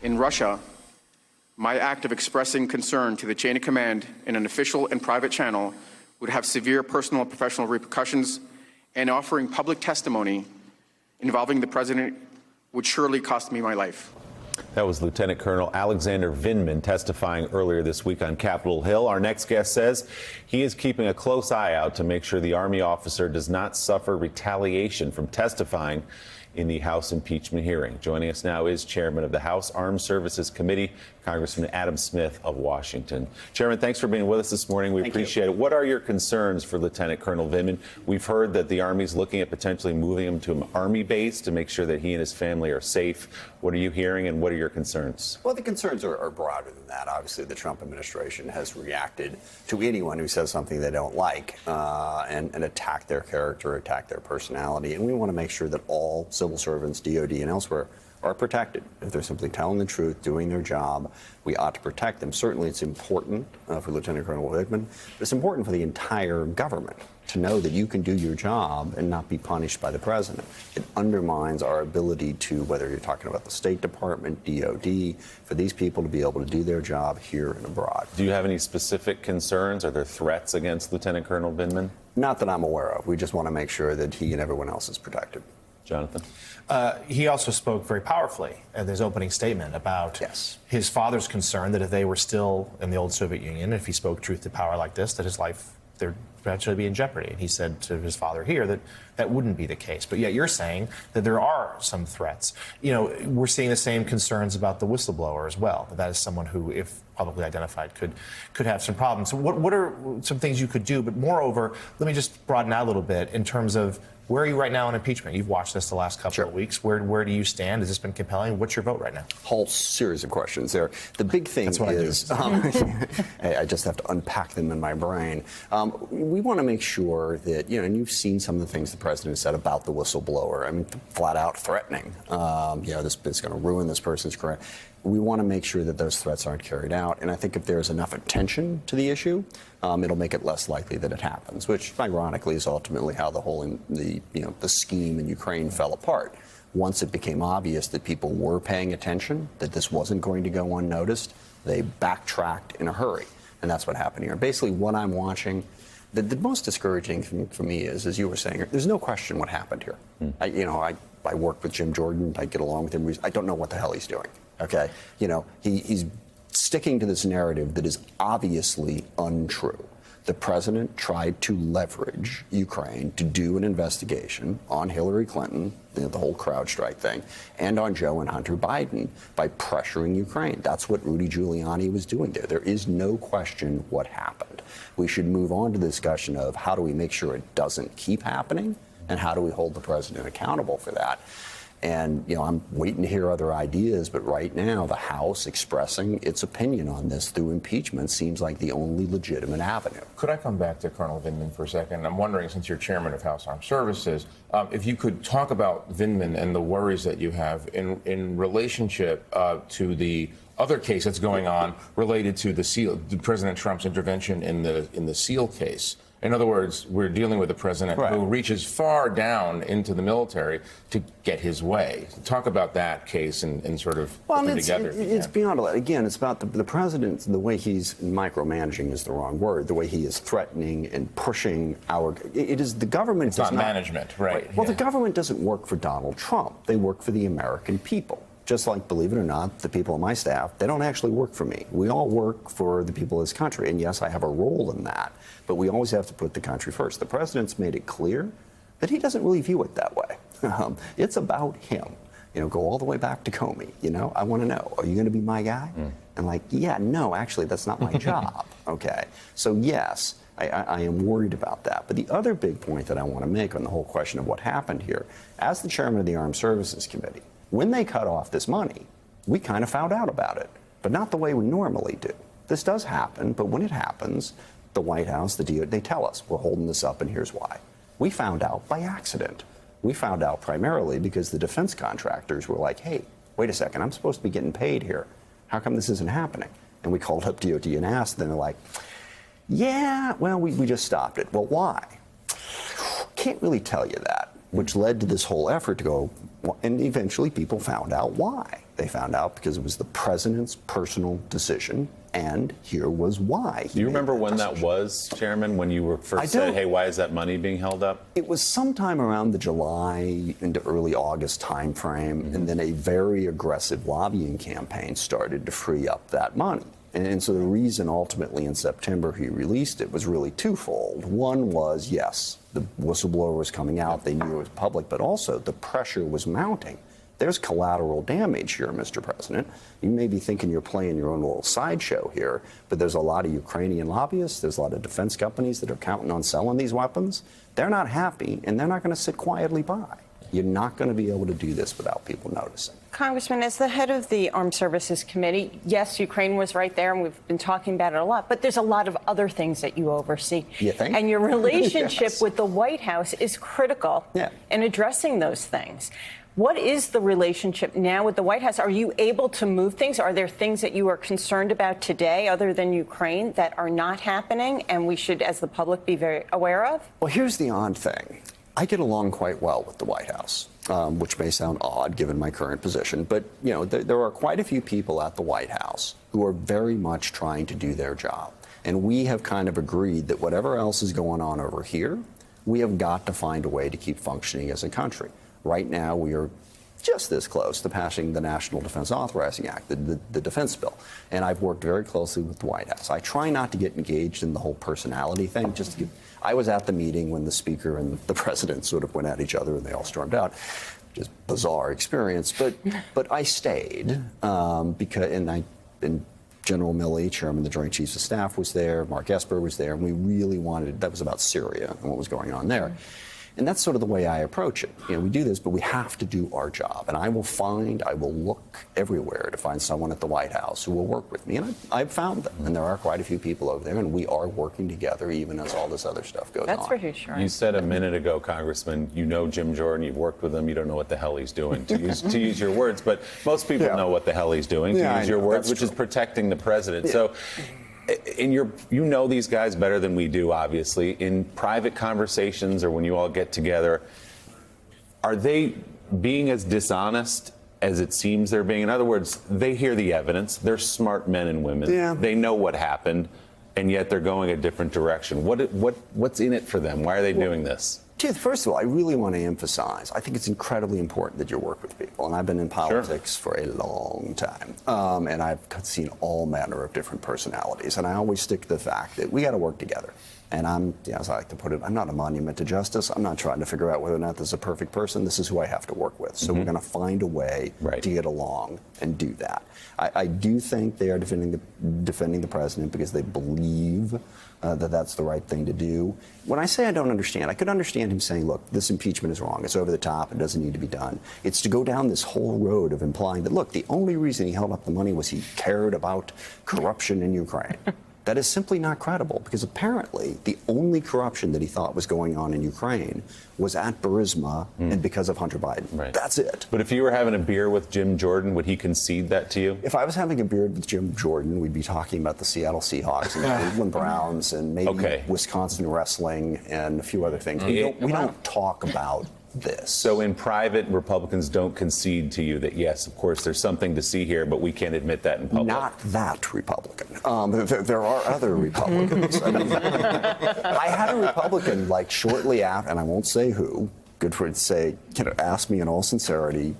In Russia, my act of expressing concern to the chain of command in an official and private channel would have severe personal and professional repercussions, and offering public testimony involving the president would surely cost me my life. That was Lieutenant Colonel Alexander Vindman testifying earlier this week on Capitol Hill. Our next guest says he is keeping a close eye out to make sure the Army officer does not suffer retaliation from testifying in the House impeachment hearing. Joining us now is Chairman of the House Armed Services Committee, Congressman Adam Smith of Washington. Chairman, thanks for being with us this morning. We appreciate it. What are your concerns for Lieutenant Colonel Vindman? We've heard that the Army is looking at potentially moving him to an Army base to make sure that he and his family are safe. What are you hearing, and what are your concerns? Well, the concerns are broader than that. Obviously, the Trump administration has reacted to anyone who says something they don't like and attack their character, attack their personality. And we want to make sure that all civil servants, DOD and elsewhere, are protected. If they're simply telling the truth, doing their job, we ought to protect them. Certainly, it's important for Lieutenant Colonel Vindman, but it's important for the entire government to know that you can do your job and not be punished by the president. It undermines our ability to, whether you're talking about the State Department, DOD, for these people to be able to do their job here and abroad. Do you have any specific concerns? Are there threats against Lieutenant Colonel Vindman? Not that I'm aware of. We just want to make sure that he and everyone else is protected. Jonathan? He also spoke very powerfully in his opening statement about his father's concern that if they were still in the old Soviet Union, if he spoke truth to power like this, that his life there'd potentially be in jeopardy. And he said to his father here that that wouldn't be the case. But yet you're saying that there are some threats. You know, we're seeing the same concerns about the whistleblower as well. That is someone who, if publicly identified, could have some problems. So what are some things you could do? But moreover, let me just broaden out a little bit in terms of where are you right now on impeachment? You've watched this the last couple of weeks. Where do you stand? Has this been compelling? What's your vote right now? Whole series of questions there. The big thing is, I just have to unpack them in my brain. We want to make sure that, you know, and you've seen some of the things the president said about the whistleblower. I mean, flat out threatening, you know, this is going to ruin this person's career. We want to make sure that those threats aren't carried out. And I think if there's enough attention to the issue, it'll make it less likely that it happens, which ironically is ultimately how the scheme in Ukraine fell apart. Once it became obvious that people were paying attention, that this wasn't going to go unnoticed, they backtracked in a hurry. And that's what happened here. Basically, what I'm watching, the most discouraging thing for me is, as you were saying, there's no question what happened here. I work with Jim Jordan. I get along with him. I don't know what the hell he's doing. Okay, you know, he's sticking to this narrative that is obviously untrue. The president tried to leverage Ukraine to do an investigation on Hillary Clinton, the whole CrowdStrike thing, and on Joe and Hunter Biden by pressuring Ukraine. That's what Rudy Giuliani was doing there. There is no question what happened. We should move on to the discussion of how do we make sure it doesn't keep happening, and how do we hold the president accountable for that. And, you know, I'm waiting to hear other ideas, but right now the House expressing its opinion on this through impeachment seems like the only legitimate avenue. Could I come back to Colonel Vindman for a second? I'm wondering, since you're chairman of House Armed Services, if you could talk about Vindman and the worries that you have in relationship to the other case that's going on related to President Trump's intervention in the SEAL case. In other words, we're dealing with a president who reaches far down into the military to get his way. Talk about that case and sort of put them together. It's beyond all that. Again, it's about the president, the way he's micromanaging is the wrong word, the way he is threatening and pushing it is the government. It's not management, right? Well, the government doesn't work for Donald Trump. They work for the American people. Just like, believe it or not, the people on my staff, they don't actually work for me. We all work for the people of this country. And yes, I have a role in that. But we always have to put the country first. The president's made it clear that he doesn't really view it that way. It's about him. You know, go all the way back to Comey. You know, I want to know, are you going to be my guy? And like, yeah, no, actually, that's not my job. Okay. So, yes, I am worried about that. But the other big point that I want to make on the whole question of what happened here, as the chairman of the Armed Services Committee, when they cut off this money, we kind of found out about it, but not the way we normally do. This does happen, but when it happens, the White House, the DOD, they tell us, we're holding this up and here's why. We found out by accident. We found out primarily because the defense contractors were like, hey, wait a second, I'm supposed to be getting paid here. How come this isn't happening? And we called up DOD and asked, and they're like, yeah, well, we just stopped it. Well, why? Can't really tell you that, which led to this whole effort to go, and eventually people found out why. They found out because it was the president's personal decision, and here was why. Do you remember when that was, Chairman, when you were first said, hey, why is that money being held up? It was sometime around the July into early August timeframe, and then a very aggressive lobbying campaign started to free up that money. And so the reason ultimately in September he released it was really twofold. One was, yes, the whistleblower was coming out, they knew it was public, but also the pressure was mounting. There's collateral damage here, Mr. President. You may be thinking you're playing your own little sideshow here, but there's a lot of Ukrainian lobbyists, there's a lot of defense companies that are counting on selling these weapons. They're not happy, and they're not going to sit quietly by. You're not going to be able to do this without people noticing. Congressman, as the head of the Armed Services Committee, yes, Ukraine was right there, and we've been talking about it a lot, but there's a lot of other things that you oversee. You think? And your relationship Yes. with the White House is critical Yeah. in addressing those things. What is the relationship now with the White House? Are you able to move things? Are there things that you are concerned about today, other than Ukraine, that are not happening and we should, as the public, be very aware of? Well, here's the odd thing. I get along quite well with the White House, which may sound odd given my current position. But, you know, there are quite a few people at the White House who are very much trying to do their job. And we have kind of agreed that whatever else is going on over here, we have got to find a way to keep functioning as a country. Right now, we are just this close to passing the National Defense Authorizing Act, the defense bill. And I've worked very closely with the White House. I try not to get engaged in the whole personality thing. I was at the meeting when the Speaker and the President sort of went at each other and they all stormed out. Just bizarre experience. But I stayed and General Milley, Chairman of the Joint Chiefs of Staff, was there. Mark Esper was there. And we really wanted, that was about Syria and what was going on there. And that's sort of the way I approach it. You know, we do this, but we have to do our job. And I will look everywhere to find someone at the White House who will work with me. And I've found them. And there are quite a few people over there, and we are working together even as all this other stuff goes on. That's reassuring. You said a minute ago, Congressman, you know Jim Jordan, you've worked with him, you don't know what the hell he's doing, to use your words. But most people know what the hell he's doing, to use your words, which is protecting the president. So you know these guys better than we do, obviously. In private conversations or when you all get together, are they being as dishonest as it seems they're being? In other words, they hear the evidence. They're smart men and women. Yeah. They know what happened, and yet they're going a different direction. What's in it for them? Why are they doing this? First of all, I really want to emphasize, I think it's incredibly important that you work with people. And I've been in politics for a long time. And I've seen all manner of different personalities. And I always stick to the fact that we got to work together. And as I like to put it, I'm not a monument to justice. I'm not trying to figure out whether or not this is a perfect person. This is who I have to work with. So we're going to find a way to get along and do that. I do think they are defending the president because they believe that that's the right thing to do. When I say I don't understand, I could understand him saying, look, this impeachment is wrong. It's over the top. It doesn't need to be done. It's to go down this whole road of implying that, look, the only reason he held up the money was he cared about corruption in Ukraine. That is simply not credible, because apparently the only corruption that he thought was going on in Ukraine was at Burisma and because of Hunter Biden. Right. That's it. But if you were having a beer with Jim Jordan, would he concede that to you? If I was having a beer with Jim Jordan, we'd be talking about the Seattle Seahawks and the Cleveland Browns and maybe Wisconsin wrestling and a few other things. We don't talk about this. So in private, Republicans don't concede to you that, yes, of course, there's something to see here, but we can't admit that in public. Not that Republican. There are other Republicans. I mean, I had a Republican, like, shortly after, and I won't say who, good for it to say, ask me in all sincerity,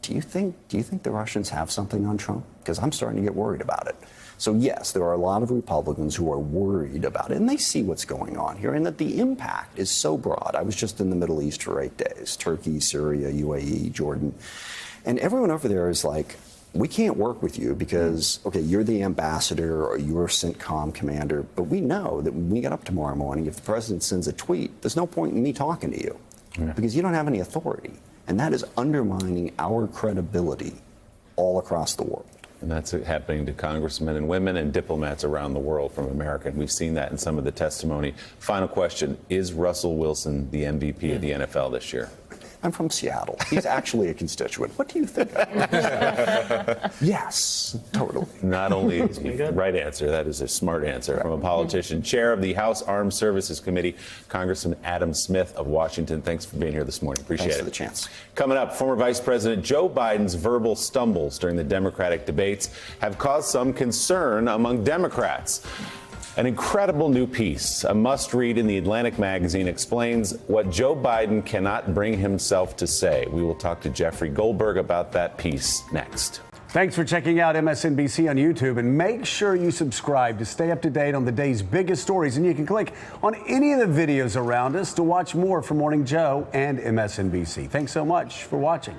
do you think the Russians have something on Trump? Because I'm starting to get worried about it. So, yes, there are a lot of Republicans who are worried about it, and they see what's going on here, and that the impact is so broad. I was just in the Middle East for 8 days, Turkey, Syria, UAE, Jordan, and everyone over there is like, we can't work with you because, okay, you're the ambassador or you're CENTCOM commander, but we know that when we get up tomorrow morning, if the president sends a tweet, there's no point in me talking to you because you don't have any authority, and that is undermining our credibility all across the world. And that's happening to congressmen and women and diplomats around the world from America. And we've seen that in some of the testimony. Final question, is Russell Wilson the MVP of the NFL this year? I'm from Seattle. He's actually a constituent. What do you think? Yes. Yes, totally. Not only right answer, that is a smart answer from a politician. Chair of the House Armed Services Committee, Congressman Adam Smith of Washington. Thanks for being here this morning. Appreciate Thanks it. for the chance. Coming up, former Vice President Joe Biden's verbal stumbles during the Democratic debates have caused some concern among Democrats. An incredible new piece, a must-read in the Atlantic magazine, explains what Joe Biden cannot bring himself to say. We will talk to Jeffrey Goldberg about that piece next. Thanks for checking out MSNBC on YouTube, and make sure you subscribe to stay up to date on the day's biggest stories. And you can click on any of the videos around us to watch more from Morning Joe and MSNBC. Thanks so much for watching.